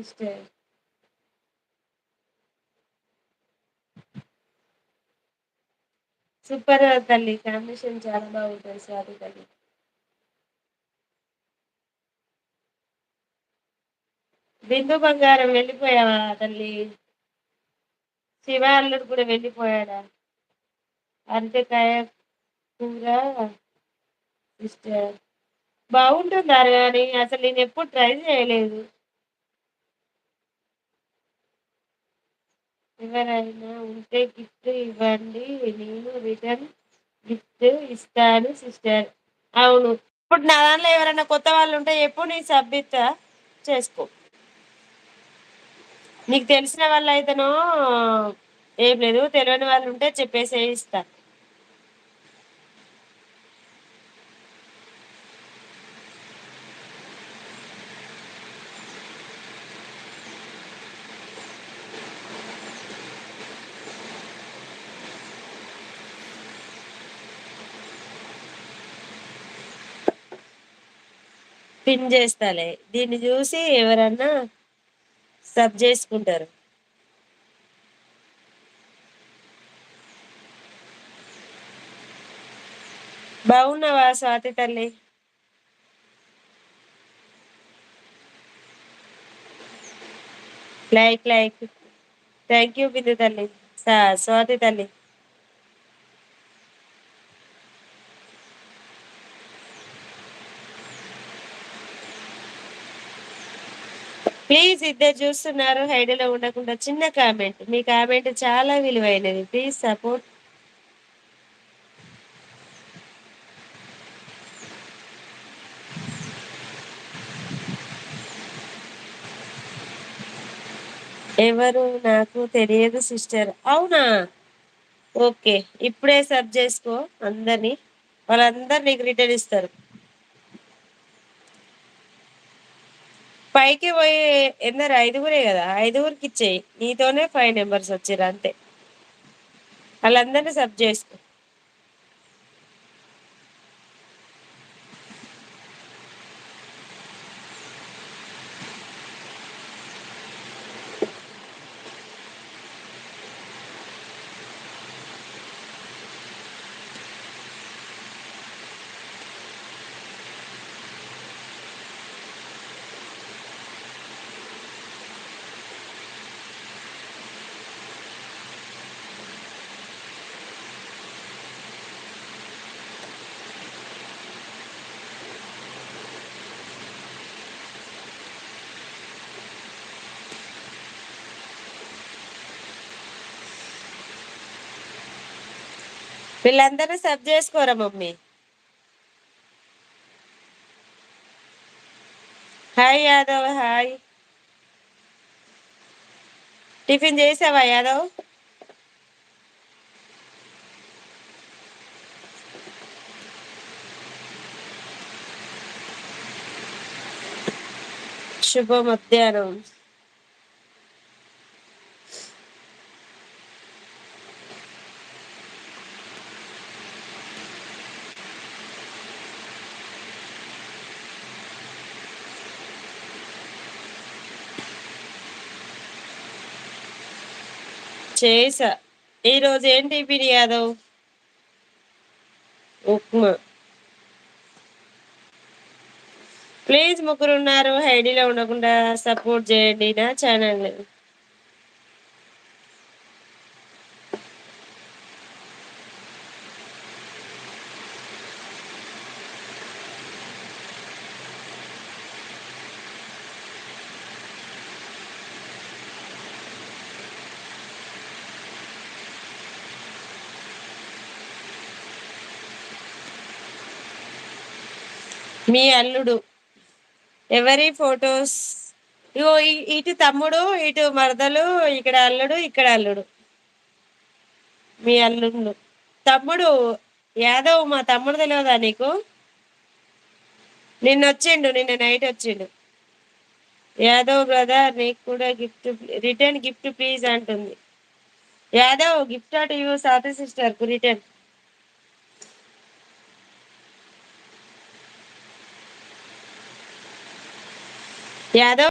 Sister. Super తల్లి. Combination చాలా బాగుంటది స్వాతి తల్లి. బిందు బంగారం వెళ్ళిపోయావా తల్లి? శివ అల్లుడు కూడా వెళ్ళిపోయాడా? అరటికాయ కూర సిస్టర్. బాగుంటుందారు గాని అసలు నేనెప్పుడు ట్రై చేయలేదు. ఎవరైనా ఉంటే గిఫ్ట్ ఇవ్వండి. నేను రిటర్న్ గిఫ్ట్ ఇస్తాను సిస్టర్. అవును. ఇప్పుడు నా దాంట్లో ఎవరైనా కొత్త వాళ్ళుంటే చెప్పు నేను సబ్బిత్తా చేసుకో. నీకు తెలిసిన వాళ్ళయితేనో ఏం లేదు. తెలవని వాళ్ళుంటే చెప్పేసేయి ఇస్తా. పిన్ చేస్తాలే. దీన్ని చూసి ఎవరన్నా సబ్ చేసుకుంటారు. బాగున్నావా స్వాతి తల్లి? Like like. థ్యాంక్ యూ బిందు తల్లి. స్వాతి తల్లి. ప్లీజ్ ఇద్దరు చూస్తున్నారు హైడీలో ఉండకుండా చిన్న కామెంట్. మీ కామెంట్ చాలా విలువైనది. Please support. ఎవరు నాకు తెలియదు సిస్టర్. అవునా? ఓకే. ఇప్పుడే సబ్ చేసుకో అందరినీ. వాళ్ళందరు నీకు రిటర్న్ ఇస్తారు. పైకి పోయి ఎందరు ఐదుగురే కదా, ఐదుగురికి ఇచ్చేయి. నీతోనే 5 నెంబర్స్ వచ్చిర్రు అంతే. వాళ్ళందరినీ సబ్ చేసుకో. వీళ్ళందరినీ సబ్ చేసుకోరా mummy. Hi Yadav. Hi. Tiffin చేసావా యాదవ్? శుభ మధ్యాహ్నం. చేసా. ఈరోజు ఏం టిఫిన్ యాదవ్? ఉప్మా. ప్లీజ్ ముగ్గురు ఉన్నారు హైడీలో ఉండకుండా సపోర్ట్ చేయండి నా ఛానల్. మీ అల్లుడు. ఎవరి ఫొటోస్? ఇగో ఇటు తమ్ముడు, ఇటు మరదలు, ఇక్కడ అల్లుడు, ఇక్కడ అల్లుడు. మీ అల్లుడు తమ్ముడు యాదవ్. మా తమ్ముడు తెలియదా నీకు? నిన్న నైట్ వచ్చిండు. యాదవ్ బ్రదర్ నీకు కూడా గిఫ్ట్, రిటర్న్ గిఫ్ట్ ప్లీజ్ అంటుంది. యాదవ్ గిఫ్ట్ అటు యూ సాతి సిస్టర్ కు రిటర్న్. యాదవ్